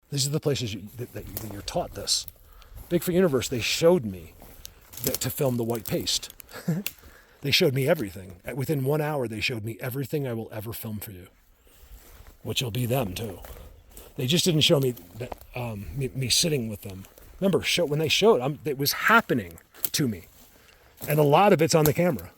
These are the places that you're taught this. Bigfoot Universe, they showed me to film the white paste. They showed me everything. Within 1 hour, they showed me everything I will ever film for you, which will be them too. They just didn't show me that me sitting with them. Remember, when they showed, it was happening to me, and a lot of it's on the camera.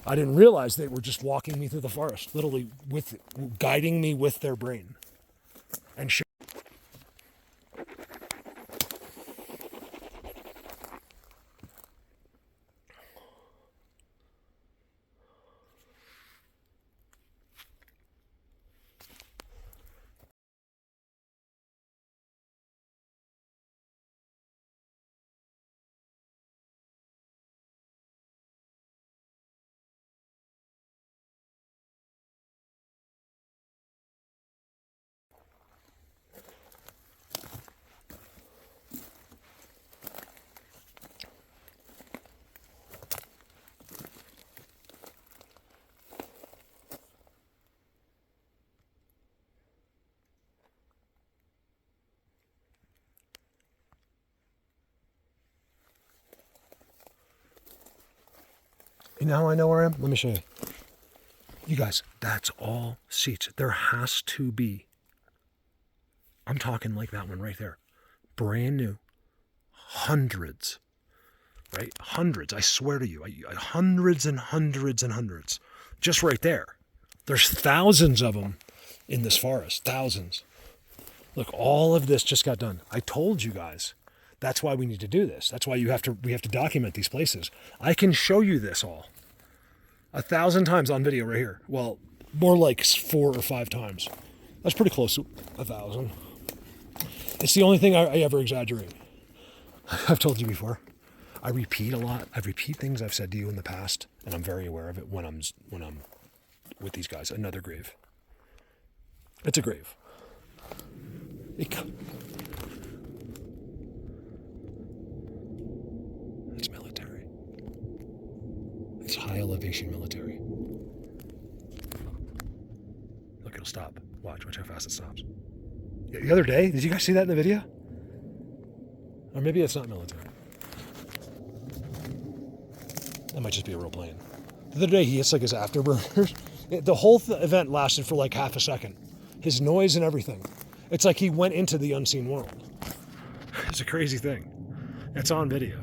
I didn't realize they were just walking me through the forest, literally guiding me with their brain. And you know how I know where I am? Let me show you. You guys, that's all seats. There has to be. I'm talking like that one right there. Brand new. Hundreds. Right? Hundreds. I swear to you. Hundreds and hundreds and hundreds. Just right there. There's thousands of them in this forest. Thousands. Look, all of this just got done. I told you guys. That's why we need to do this. That's why we have to document these places. I can show you this all 1,000 times on video right here. Well, more like 4 or 5 times. That's pretty close to 1,000. It's the only thing I ever exaggerate. I've told you before. I repeat a lot. I repeat things I've said to you in the past, and I'm very aware of it when I'm with these guys. Another grave. It's a grave. It's military. It's high elevation military. Look, it'll stop. Watch how fast it stops. The other day, did you guys see that in the video? Or maybe it's not military. That might just be a real plane. The other day, he hits like his afterburners. The whole event lasted for like half a second. His noise and everything. It's like he went into the unseen world. It's a crazy thing. It's on video.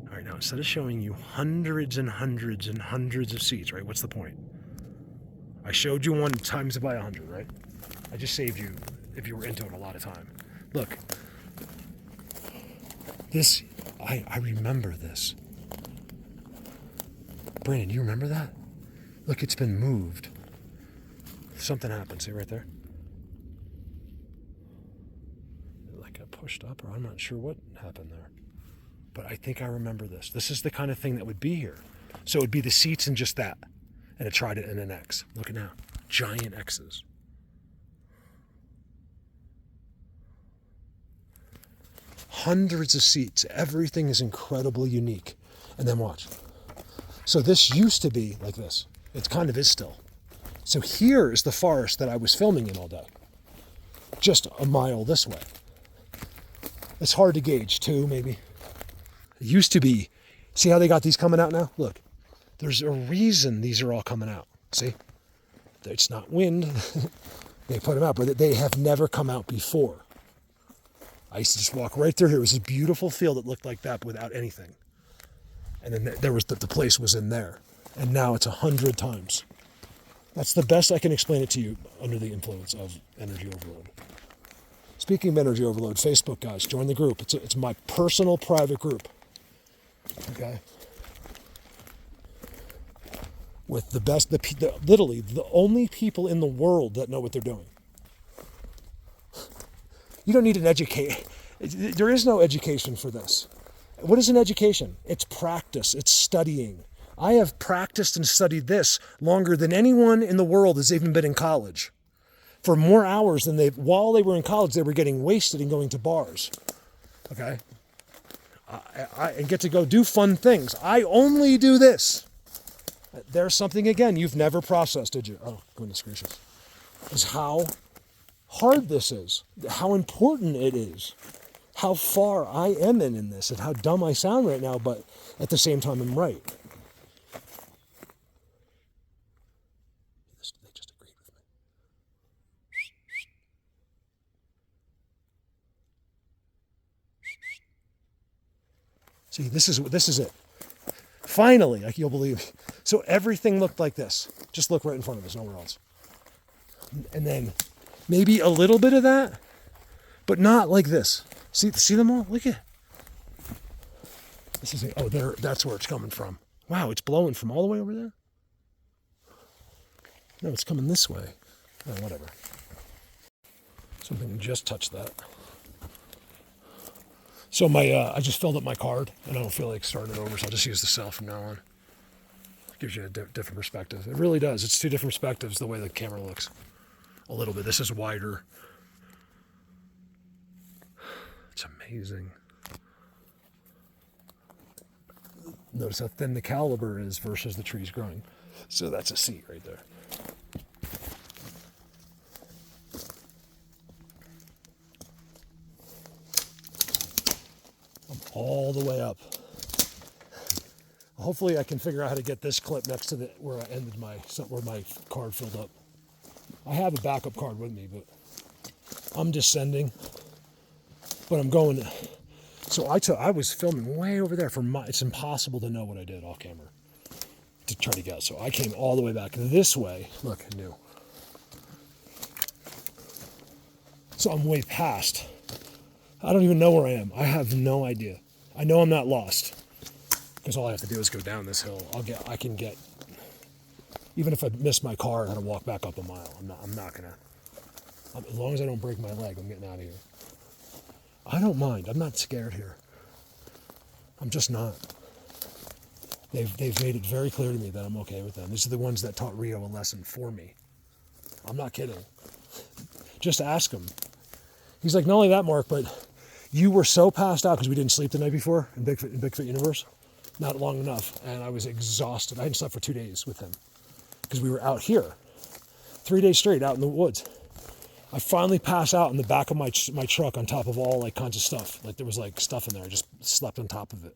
All right, now instead of showing you hundreds and hundreds and hundreds of seats, right? What's the point? I showed you one times it by 100, right? I just saved you, if you were into it, a lot of time. Look. This, I remember this. Brandon, you remember that? Look, it's been moved. Something happened, see right there? Like I pushed up, or I'm not sure what happened there. But I think I remember this. This is the kind of thing that would be here. So it would be the seats and just that. And it tried it in an X. Look at now. Giant X's. Hundreds of seats. Everything is incredibly unique. And then watch. So this used to be like this. It kind of is still. So here is the forest that I was filming in all day. Just a mile this way. It's hard to gauge, 2 maybe. It used to be. See how they got these coming out now? Look. There's a reason these are all coming out. See? It's not wind. They put them out, but they have never come out before. I used to just walk right through here. It was a beautiful field that looked like that without anything. And then there was the place was in there. And now it's 100 times. That's the best I can explain it to you under the influence of energy overload. Speaking of energy overload, Facebook guys, join the group. It's my personal private group. Okay? With the best, literally the only people in the world that know what they're doing. You don't need an educate. There is no education for this. What is an education? It's practice. It's studying. I have practiced and studied this longer than anyone in the world has even been in college. For more hours than while they were in college, they were getting wasted and going to bars. Okay? I get to go do fun things. I only do this. There's something, again, you've never processed, did you? Oh, goodness gracious. Is how hard this is, how important it is, how far I am in this, and how dumb I sound right now, but at the same time, I'm right. They just agreed with me. See, this is it. Finally, like you'll believe. So everything looked like this. Just look right in front of us, nowhere else. And then maybe a little bit of that, but not like this. See them all? Look at. This is it. Oh, there. That's where it's coming from. Wow, it's blowing from all the way over there. No, it's coming this way. Oh, whatever. Something just touched that. So I just filled up my card, and I don't feel like starting it over, so I'll just use the cell from now on. It gives you a different perspective. It really does. It's 2 different perspectives, the way the camera looks. A little bit. This is wider. It's amazing. Notice how thin the caliber is versus the trees growing. So that's a seat right there. I'm all the way up. Hopefully I can figure out how to get this clip next to where I ended where my card filled up. I have a backup card with me, but I'm descending. But I'm going. So I was filming way over there. It's impossible to know what I did off camera to try to guess. So I came all the way back this way. Look, new. So I'm way past. I don't even know where I am. I have no idea. I know I'm not lost. Because all I have to do is go down this hill. I can get, even if I miss my car, I gotta walk back up a mile. I'm not gonna, as long as I don't break my leg, I'm getting out of here. I don't mind. I'm not scared here. I'm just not. They've made it very clear to me that I'm okay with them. These are the ones that taught Rio a lesson for me. I'm not kidding. Just ask him. He's like, not only that, Mark, but you were so passed out because we didn't sleep the night before in Bigfoot Universe. Not long enough, and I was exhausted. I hadn't slept for 2 days with him because we were out here 3 days straight out in the woods. I finally passed out in the back of my truck on top of all like kinds of stuff. Like there was like stuff in there. I just slept on top of it.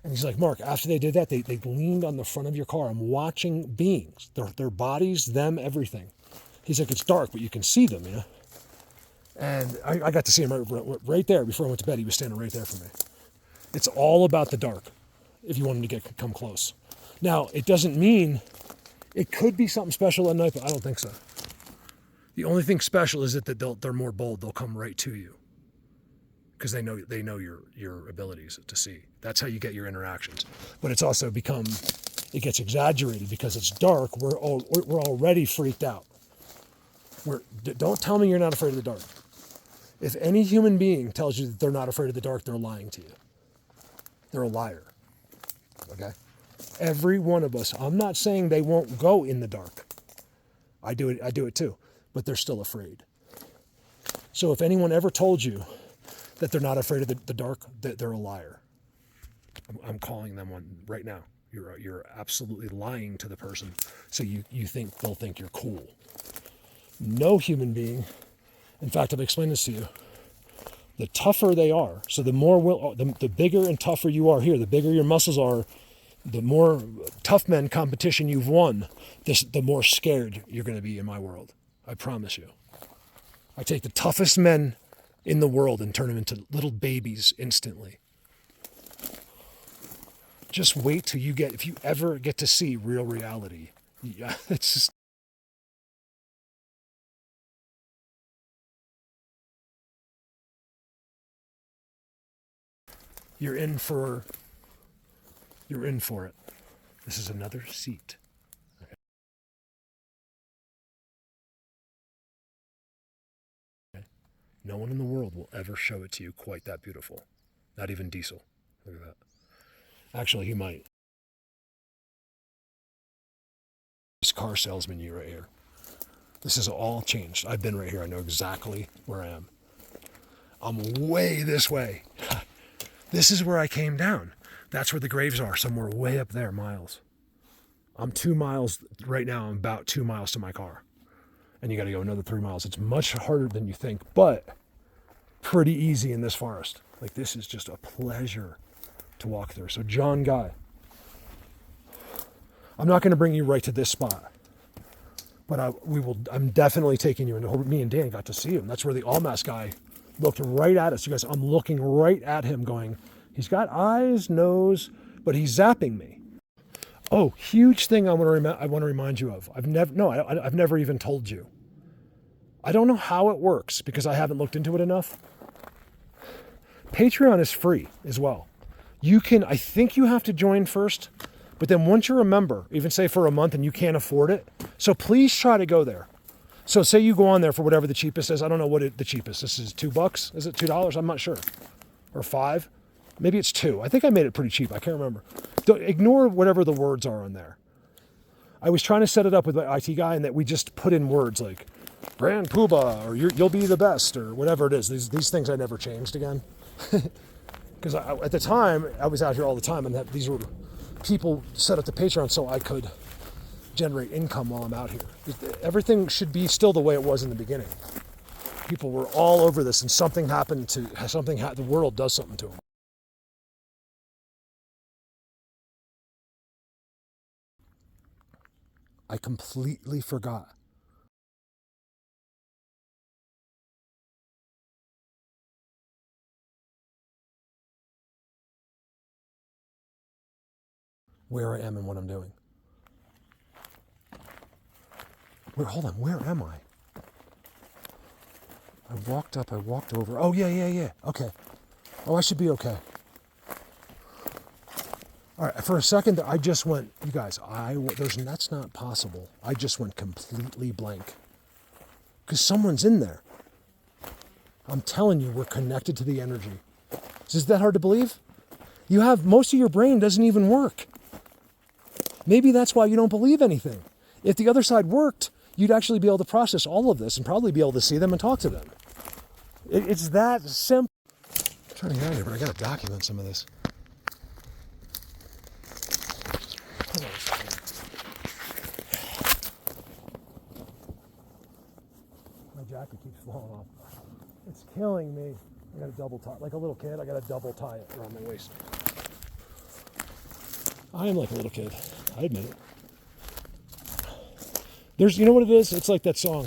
And he's like, Mark, after they did that, they leaned on the front of your car. I'm watching beings, their bodies, them, everything. He's like, it's dark, but you can see them, you know? And I got to see him right there before I went to bed. He was standing right there for me. It's all about the dark if you want him to come close. Now, it doesn't mean it could be something special at night, but I don't think so. The only thing special is that they're more bold. They'll come right to you because they know your abilities to see. That's how you get your interactions. But it's also it gets exaggerated because it's dark. We're already freaked out. Don't tell me you're not afraid of the dark. If any human being tells you that they're not afraid of the dark, they're lying to you. They're a liar. Okay? Every one of us. I'm not saying they won't go in the dark. I do it too, but they're still afraid. So if anyone ever told you that they're not afraid of the dark, that they're a liar. I'm calling them one right now. You're absolutely lying to the person. So you think they'll think you're cool. No human being. In fact, I've explained this to you. The tougher they are, so the bigger and tougher you are here, the bigger your muscles are, the more tough men competition you've won, the more scared you're going to be in my world. I promise you. I take the toughest men in the world and turn them into little babies instantly. Just wait till if you ever get to see real reality. Yeah, it's just. You're in for it. This is another seat. Okay. No one in the world will ever show it to you quite that beautiful. Not even Diesel. Look at that. Actually, he might. This car salesman you right here. This is all changed. I've been right here. I know exactly where I am. I'm way this way. This is where I came down. That's where the graves are, somewhere way up there, miles. I'm 2 miles right now. I'm about 2 miles to my car. And you got to go another 3 miles. It's much harder than you think, but pretty easy in this forest. Like, this is just a pleasure to walk through. So John Guy, I'm not going to bring you right to this spot, but I'm definitely taking you into. Me and Dan got to see him. That's where the Almas guy looked right at us. You guys, I'm looking right at him going, he's got eyes, nose, but he's zapping me. Oh, huge thing I want to remind you of. I've never even told you. I don't know how it works because I haven't looked into it enough. Patreon is free as well. I think you have to join first, but then once you're a member, even say for a month and you can't afford it, so please try to go there. So say you go on there for whatever the cheapest is. I don't know what the cheapest. This is $2. Is it $2? I'm not sure. Or $5? Maybe it's $2. I think I made it pretty cheap. I can't remember. Ignore whatever the words are on there. I was trying to set it up with my IT guy and that we just put in words like Grand Poobah or you'll be the best or whatever it is. These things I never changed again. Because at the time, I was out here all the time and these were people set up the Patreon so I could generate income while I'm out here. Everything should be still the way it was in the beginning. People were all over this and something happened the world does something to them. I completely forgot. Where I am and what I'm doing. Hold on, where am I? I walked up, I walked over. Oh, yeah. Okay. Oh, I should be okay. All right, for a second, I just went, you guys, that's not possible. I just went completely blank. Because someone's in there. I'm telling you, we're connected to the energy. Is that hard to believe? Most of your brain doesn't even work. Maybe that's why you don't believe anything. If the other side worked, you'd actually be able to process all of this and probably be able to see them and talk to them. It's that simple. I'm trying to get out of here, but I got to document some of this. My jacket keeps falling off. It's killing me. I got to double tie, like a little kid, I got to double tie it around my waist. I am like a little kid. I admit it. You know what it is? It's like that song.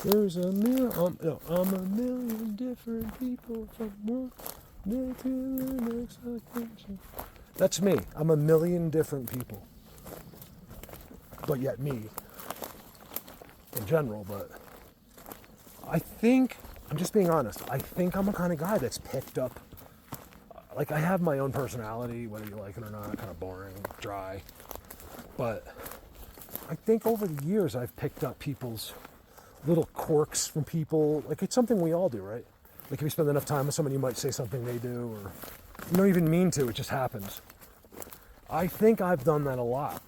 I'm a million different people from one day to the next location. That's me. I'm a million different people. But yet me. In general, but I think, I'm just being honest, I think I'm a kind of guy that's picked up. Like, I have my own personality, whether you like it or not, kind of boring, dry. But I think over the years I've picked up people's little quirks from people. Like, it's something we all do, right? Like, if you spend enough time with someone, you might say something they do, or you don't even mean to, it just happens. I think I've done that a lot,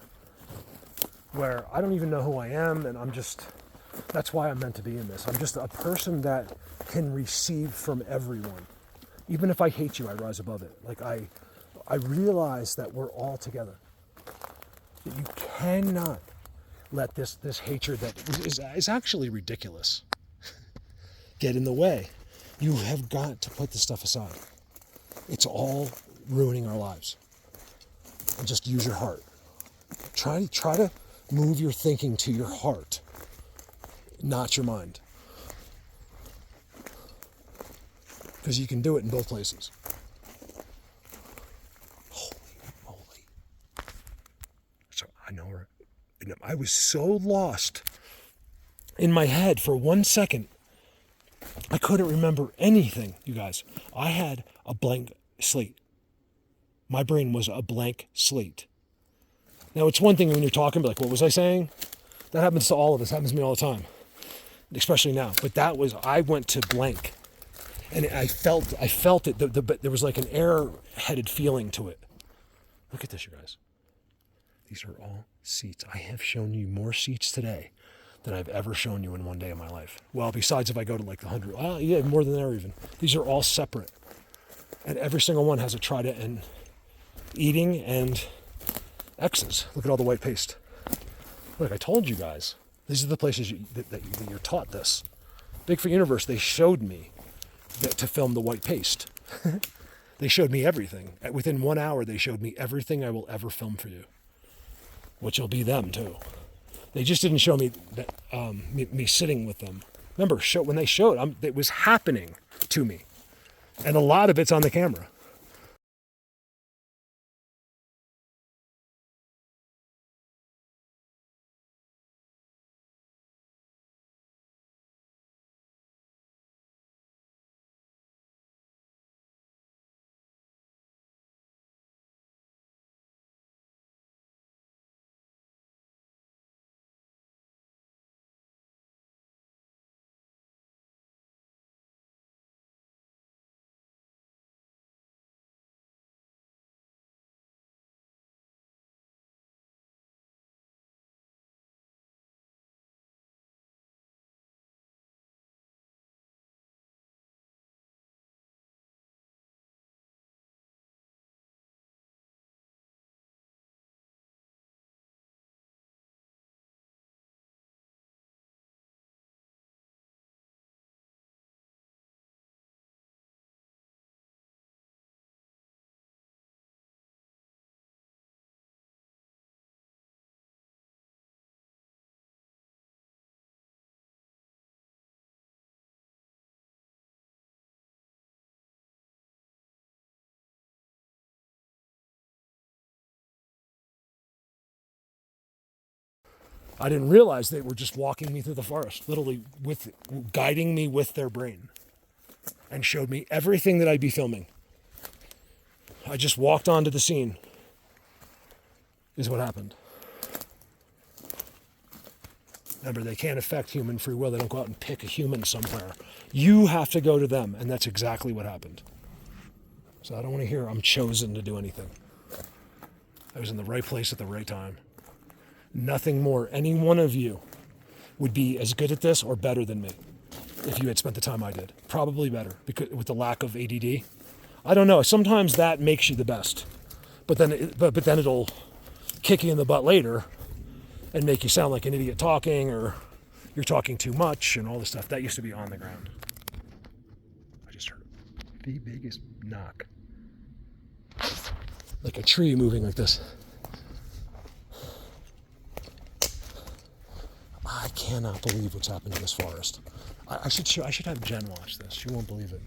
where I don't even know who I am, and that's why I'm meant to be in this. I'm just a person that can receive from everyone. Even if I hate you, I rise above it. Like I realize that we're all together. That you cannot let this hatred that is actually ridiculous get in the way. You have got to put this stuff aside. It's all ruining our lives. And just use your heart. Try to move your thinking to your heart, not your mind. Because you can do it in both places. Holy. So I was so lost in my head for 1 second. I couldn't remember anything, you guys. I had a blank slate. My brain was a blank slate. Now, it's one thing when you're talking, like, what was I saying? That happens to all of us. Happens to me all the time, especially now. But I went to blank. And I felt it. There was like an air-headed feeling to it. Look at this, you guys. These are all seats. I have shown you more seats today than I've ever shown you in one day of my life. Well, besides if I go to like the 100. Oh, yeah, more than there even. These are all separate. And every single one has a trident and eating and X's. Look at all the white paste. Look, I told you guys. These are the places that you're taught this. Bigfoot Universe, they showed me to film the white paste. They showed me everything. Within 1 hour, they showed me everything I will ever film for you, which will be them too. They just didn't show me that me sitting with them. Remember, when they showed, it was happening to me, and a lot of it's on the camera. I didn't realize they were just walking me through the forest, literally guiding me with their brain, and showed me everything that I'd be filming. I just walked onto the scene, is what happened. Remember, they can't affect human free will. They don't go out and pick a human somewhere. You have to go to them, and that's exactly what happened. So I don't want to hear I'm chosen to do anything. I was in the right place at the right time. Nothing more. Any one of you would be as good at this or better than me if you had spent the time I did. Probably better, because with the lack of ADD. I don't know. Sometimes that makes you the best, but then it'll kick you in the butt later and make you sound like an idiot talking, or you're talking too much and all this stuff. That used to be on the ground. I just heard the biggest knock, like a tree moving like this. I cannot believe what's happened in this forest. I should have Jen watch this. She won't believe it.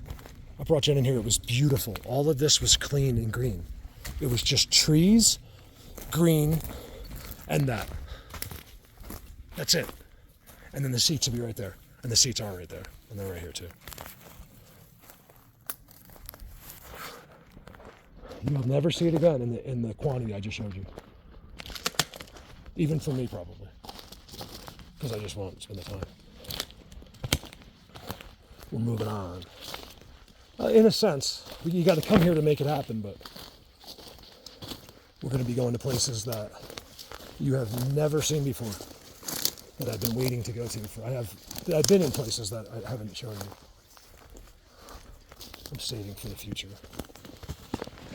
I brought Jen in here. It was beautiful. All of this was clean and green. It was just trees, green, and that. That's it. And then the seats will be right there. And the seats are right there. And they're right here too. You'll never see it again in the quantity I just showed you. Even for me, probably. Because I just won't spend the time. We're moving on. In a sense, you got to come here to make it happen, but we're going to be going to places that you have never seen before, that I've been waiting to go to. I've been in places that I haven't shown you. I'm saving for the future.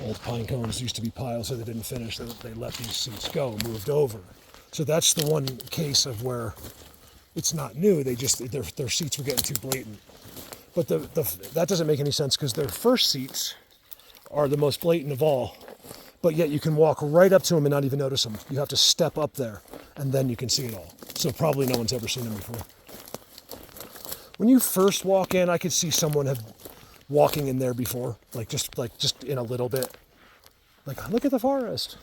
Old pine cones used to be piles, so they didn't finish. They let these seats go, moved over. So that's the one case of where it's not new. They just their seats were getting too blatant. But that doesn't make any sense because their first seats are the most blatant of all. But yet you can walk right up to them and not even notice them. You have to step up there, and then you can see it all. So probably no one's ever seen them before. When you first walk in, I could see someone walking in there before, just in a little bit. Like, look at the forest.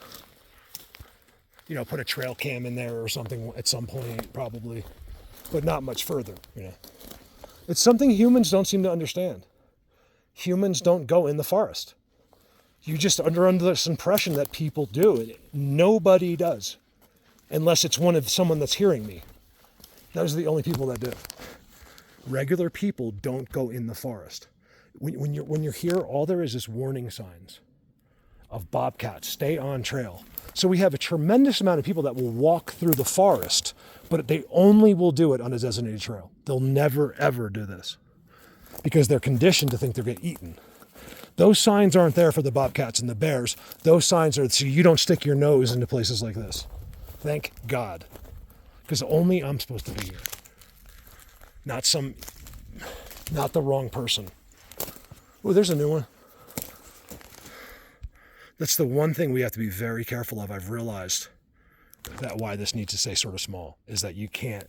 You know, put a trail cam in there or something at some point, probably, but not much further. You know, it's something humans don't seem to understand. Humans don't go in the forest. You just under this impression that people do. Nobody does, unless it's someone that's hearing me. Those are the only people that do. Regular people don't go in the forest. When you're here, all there is warning signs of bobcats. Stay on trail. So we have a tremendous amount of people that will walk through the forest, but they only will do it on a designated trail. They'll never, ever do this because they're conditioned to think they're getting eaten. Those signs aren't there for the bobcats and the bears. Those signs are so you don't stick your nose into places like this. Thank God. Because only I'm supposed to be here. Not the wrong person. Oh, there's a new one. That's the one thing we have to be very careful of. I've realized that why this needs to stay sort of small is that you can't.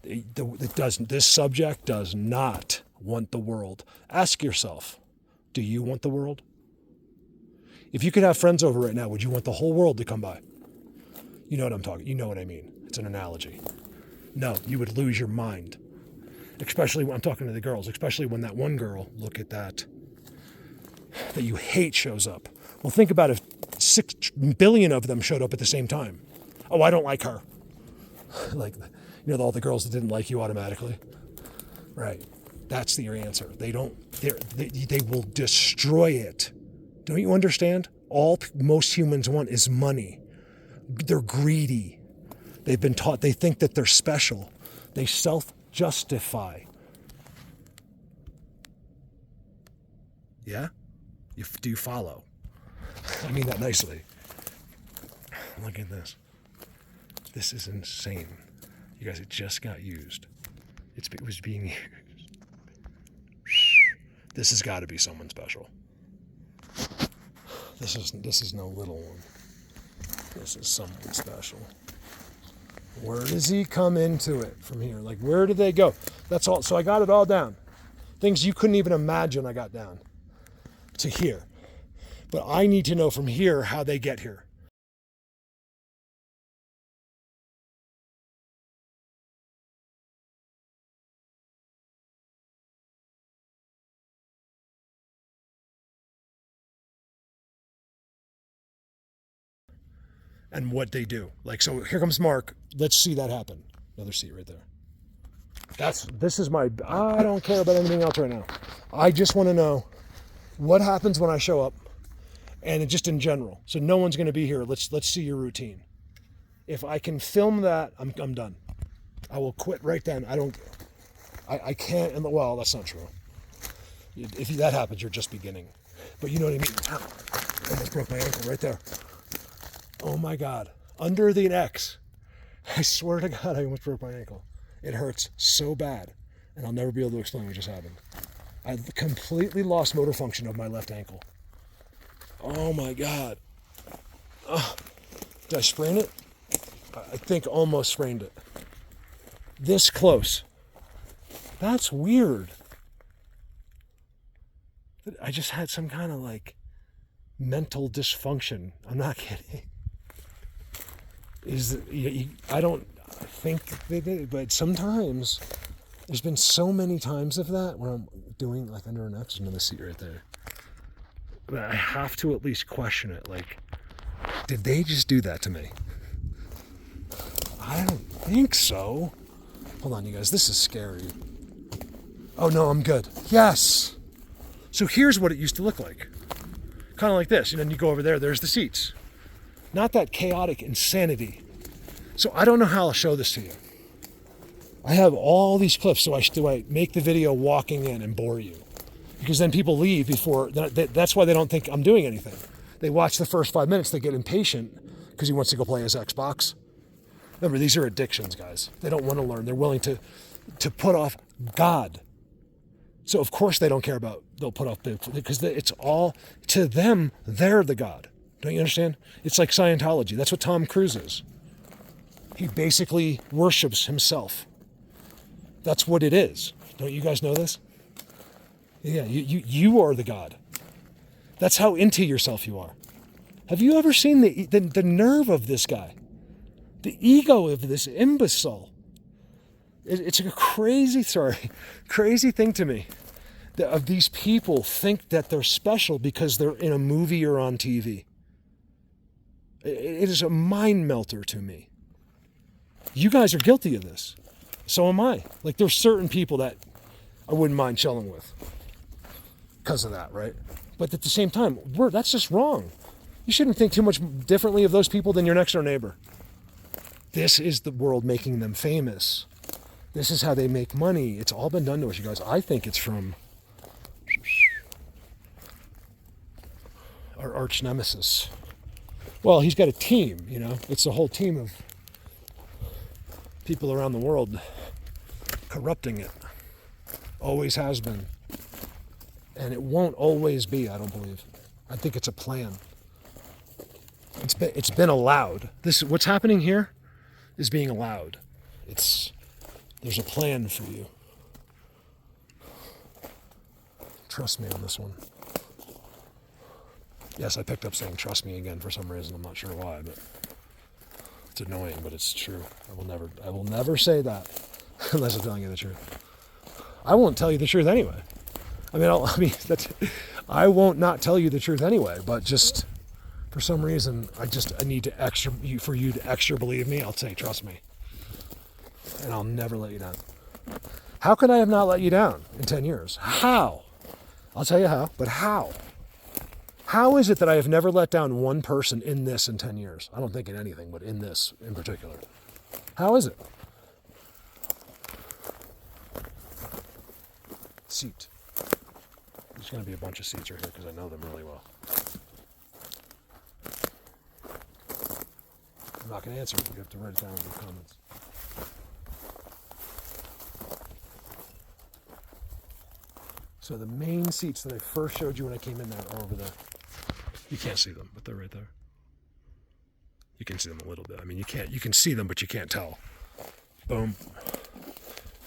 This subject does not want the world. Ask yourself, do you want the world? If you could have friends over right now, would you want the whole world to come by? You know what I'm talking. You know what I mean. It's an analogy. No, you would lose your mind. Especially when I'm talking to the girls, especially when that one girl, look at that you hate shows up. Well, think about if 6 billion of them showed up at the same time. Oh, I don't like her. Like, you know, all the girls that didn't like you automatically. Right. That's your answer. They will destroy it. Don't you understand? All most humans want is money. They're greedy. They've been taught, they think that they're special. They self-justify. Yeah? Do you follow? I mean that nicely. Look at this. This is insane. You guys, it just got used. It was being used. This has got to be someone special. This is no little one. This is someone special. Where does he come into it from here? Like, where do they go? That's all. So I got it all down. Things you couldn't even imagine I got down to here. But I need to know from here how they get here. And what they do. Like, so here comes Mark. Let's see that happen. Another seat right there. I don't care about anything else right now. I just want to know what happens when I show up, and just in general. So no one's going to be here. Let's see your routine. If I can film that, I'm done. I will quit right then. I can't. Well, that's not true. If that happens, you're just beginning. But you know what I mean. Ow, almost broke my ankle right there. Oh my God. Under the X. I swear to God, I almost broke my ankle. It hurts so bad, and I'll never be able to explain what just happened. I completely lost motor function of my left ankle. Oh my God. Did I sprain it? I think almost sprained it. This close. That's weird. I just had some kind of like mental dysfunction. I'm not kidding. I don't think they did, but sometimes there's been so many times of that where I'm doing like under an X, another seat right there. But I have to at least question it. Like, did they just do that to me? I don't think so. Hold on, you guys. This is scary. Oh, no, I'm good. Yes. So here's what it used to look like. Kind of like this. And then you go over there. There's the seats. not that chaotic insanity. So I don't know how I'll show this to you. I have all these clips, so do I make the video walking in and bore you? Because then people leave before, that's why they don't think I'm doing anything. They watch the first 5 minutes, they get impatient because he wants to go play his Xbox. Remember, these are addictions, guys. They don't want to learn. They're willing to put off God. So of course they don't care about, they'll put off, because it's all, to them, they're the God. Don't you understand? It's like Scientology. That's what Tom Cruise is. He basically worships himself. That's what it is. Don't you guys know this? Yeah, you are the God. That's how into yourself you are. Have you ever seen the nerve of this guy? The ego of this imbecile. It's a crazy thing to me. That of these people think that they're special because they're in a movie or on TV. It is a mind melter to me. You guys are guilty of this. So am I. Like, there's certain people that I wouldn't mind chilling with because of that, right? But at the same time, that's just wrong. You shouldn't think too much differently of those people than your next door neighbor. This is the world making them famous. This is how they make money. It's all been done to us, you guys. I think it's from our arch nemesis. Well, he's got a team, you know. It's a whole team of people around the world corrupting it. Always has been. And it won't always be, I don't believe. I think it's a plan. It's been allowed. What's happening here is being allowed. There's a plan for you. Trust me on this one. Yes, I picked up saying trust me again for some reason. I'm not sure why, but it's annoying, but it's true. I will never say that unless I'm telling you the truth. I won't tell you the truth anyway. I won't not tell you the truth anyway, but just for some reason, I need to for you to extra believe me. I'll say, trust me. And I'll never let you down. How could I have not let you down in 10 years? How? I'll tell you how, but how? How is it that I have never let down one person in this in 10 years? I don't think in anything, but in this in particular. How is it? Seat. There's going to be a bunch of seats right here because I know them really well. I'm not going to answer it. You have to write it down in the comments. So the main seats that I first showed you when I came in there are over there. You can't see them, but they're right there. You can see them a little bit. I mean, you can see them, but you can't tell. Boom.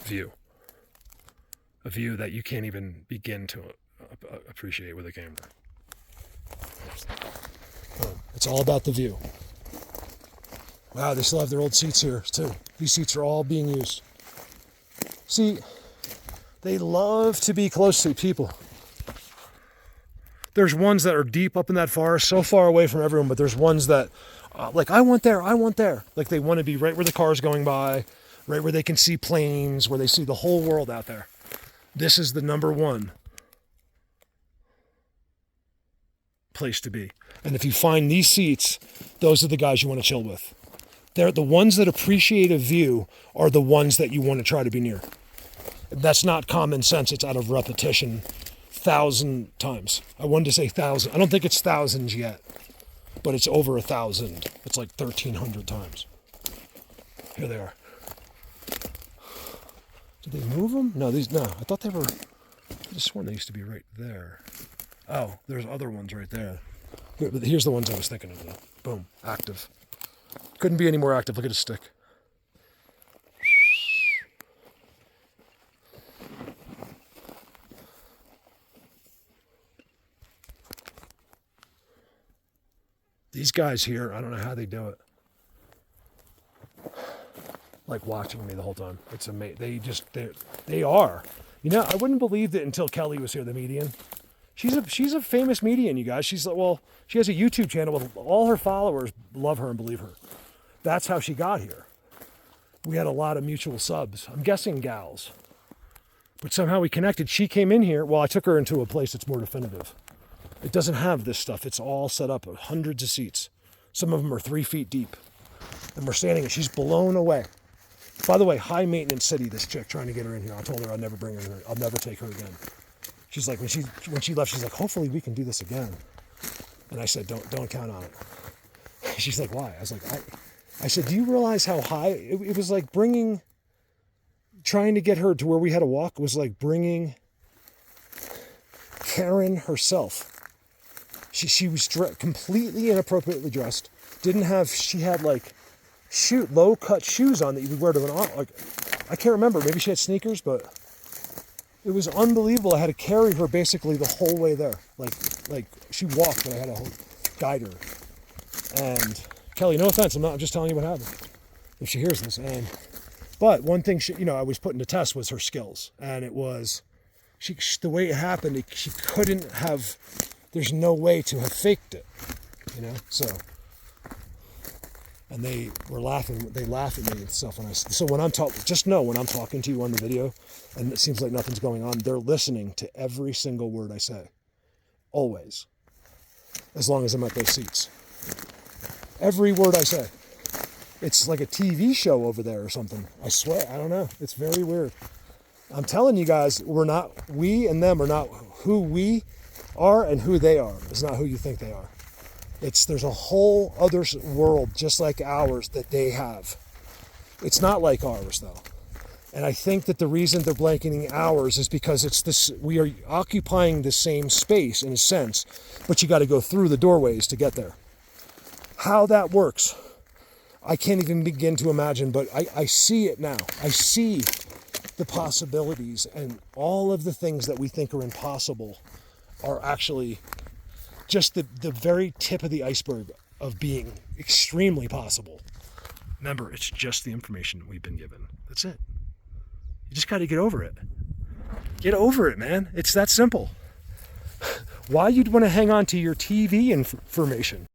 View. A view that you can't even begin to appreciate with a camera. Boom. It's all about the view. Wow, they still have their old seats here, too. These seats are all being used. See, they love to be close to people. There's ones that are deep up in that forest, so far away from everyone, but there's ones that, like, I want there. Like, they want to be right where the car's going by, right where they can see planes, where they see the whole world out there. This is the number one place to be. And if you find these seats, those are the guys you want to chill with. They're the ones that appreciate a view are the ones that you want to try to be near. That's not common sense. It's out of repetition 1,000 times. I wanted to say 1,000. I don't think it's thousands yet, but it's over 1,000. It's like 1,300 times. Here they are. Did they move them? No, I thought they were, I just sworn they used to be right there. Oh, there's other ones right there. Here's the ones I was thinking of. Boom, active. Couldn't be any more active. Look at his stick. These guys here, I don't know how they do it. Like watching me the whole time. It's amazing. They are. You know, I wouldn't believe it until Kelly was here, the median. She's a famous median, you guys. She has a YouTube channel with all her followers love her and believe her. That's how she got here. We had a lot of mutual subs. I'm guessing gals. But somehow we connected. She came in here. Well, I took her into a place that's more definitive. It doesn't have this stuff. It's all set up, hundreds of seats. Some of them are 3 feet deep. And we're standing and she's blown away. By the way, high maintenance city, this chick trying to get her in here. I told her I'd never bring her in. I'll never take her again. She's like, when she left, she's like, hopefully we can do this again. And I said, don't count on it. She's like, why? I was like, I said, do you realize how high, it was like trying to get her to where we had to walk was like bringing Karen herself. She was completely inappropriately dressed. She had like low cut shoes on that you would wear to an, like, I can't remember, maybe she had sneakers, but it was unbelievable. I had to carry her basically the whole way there. Like she walked, but I had to guide her. And Kelly, no offense, I'm just telling you what happened. If she hears this, but one thing I was putting to test was her skills, and it was, the way it happened, she couldn't have. There's no way to have faked it, So, and they were laughing. They laugh at me and stuff when I'm talking. Just know when I'm talking to you on the video, and it seems like nothing's going on, they're listening to every single word I say, always, as long as I'm at those seats. Every word I say. It's like a TV show over there or something. I swear, I don't know. It's very weird. I'm telling you guys, we and them are not who we are, and who they are is not who you think they are. There's a whole other world just like ours that they have. It's not like ours though. And I think that the reason they're blanketing ours is because we are occupying the same space in a sense, but you got to go through the doorways to get there. How that works, I can't even begin to imagine, but I see it now. I see the possibilities, and all of the things that we think are impossible are actually just the very tip of the iceberg of being extremely possible. Remember, it's just the information we've been given. That's it. You just got to get over it. Get over it, man. It's that simple. Why you'd want to hang on to your TV information?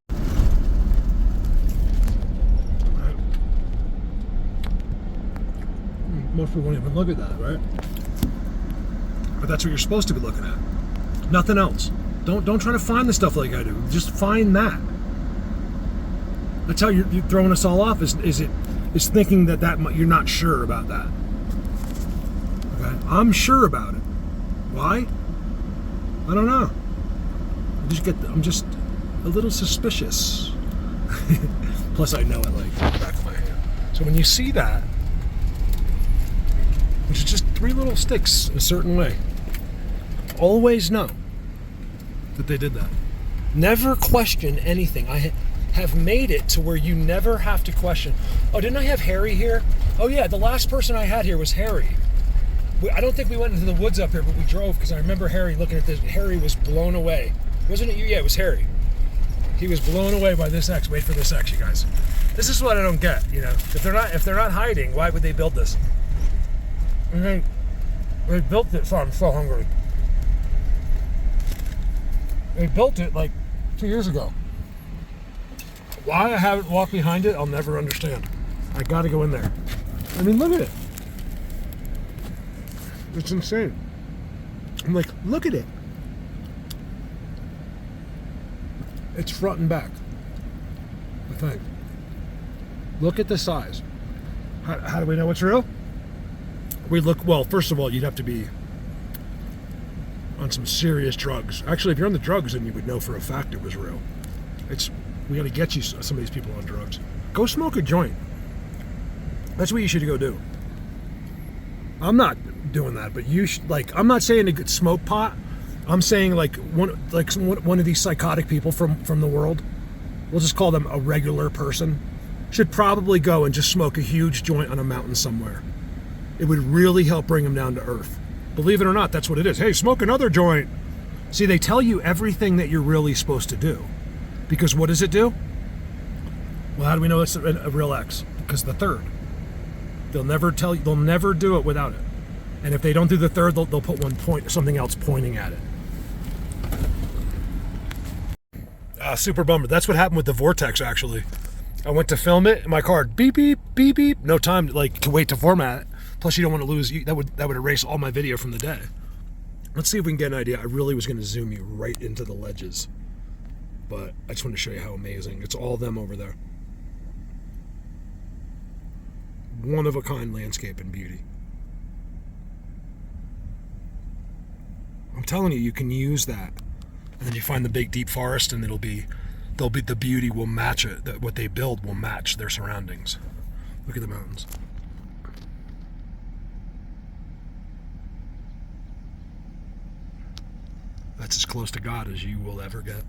Most people won't even look at that, right? But that's what you're supposed to be looking at. Nothing else. Don't try to find the stuff like I do. Just find that. That's how you're throwing us all off. Is thinking that you're not sure about that. Okay, I'm sure about it. Why? I don't know. I'm just a little suspicious. Plus, I know it like the back of my hand. So when you see that, which is just 3 little sticks a certain way, always know that they did that. Never question anything. I have made it to where you never have to question. Oh, didn't I have Harry here? Oh yeah, the last person I had here was Harry. I don't think we went into the woods up here, but we drove because I remember Harry looking at this. Harry was blown away. Wasn't it you? Yeah, it was Harry. He was blown away by this X. Wait for this X, you guys. This is what I don't get. If they're not hiding, why would they build this? And they built it. Sorry, I'm so hungry. They built it like 2 years ago. Why I haven't walked behind it, I'll never understand. I gotta go in there. I mean, look at it. It's insane. I'm like, look at it. It's front and back, I think. Look at the size. How do we know it's real? Well, first of all, you'd have to be on some serious drugs. Actually, if you're on the drugs, then you would know for a fact it was real. We got to get you some of these people on drugs. Go smoke a joint. That's what you should go do. I'm not doing that, but you should. I'm not saying to smoke pot. I'm saying one of these psychotic people from the world. We'll just call them a regular person. Should probably go and just smoke a huge joint on a mountain somewhere. It would really help bring them down to earth. Believe it or not, that's what it is. Hey, smoke another joint. See, they tell you everything that you're really supposed to do. Because what does it do? Well, how do we know it's a real X? Because the third. They'll never do it without it. And if they don't do the third, they'll put something else pointing at it. Super bummer. That's what happened with the Vortex, actually. I went to film it, and my card, beep, beep, beep, beep. No time to wait to format it. Plus, you don't want to lose. That would erase all my video from the day. Let's see if we can get an idea. I really was going to zoom you right into the ledges. But I just want to show you how amazing. It's all them over there. One of a kind landscape and beauty. I'm telling you, you can use that. And then you find the big deep forest and the beauty will match it. What they build will match their surroundings. Look at the mountains. That's as close to God as you will ever get.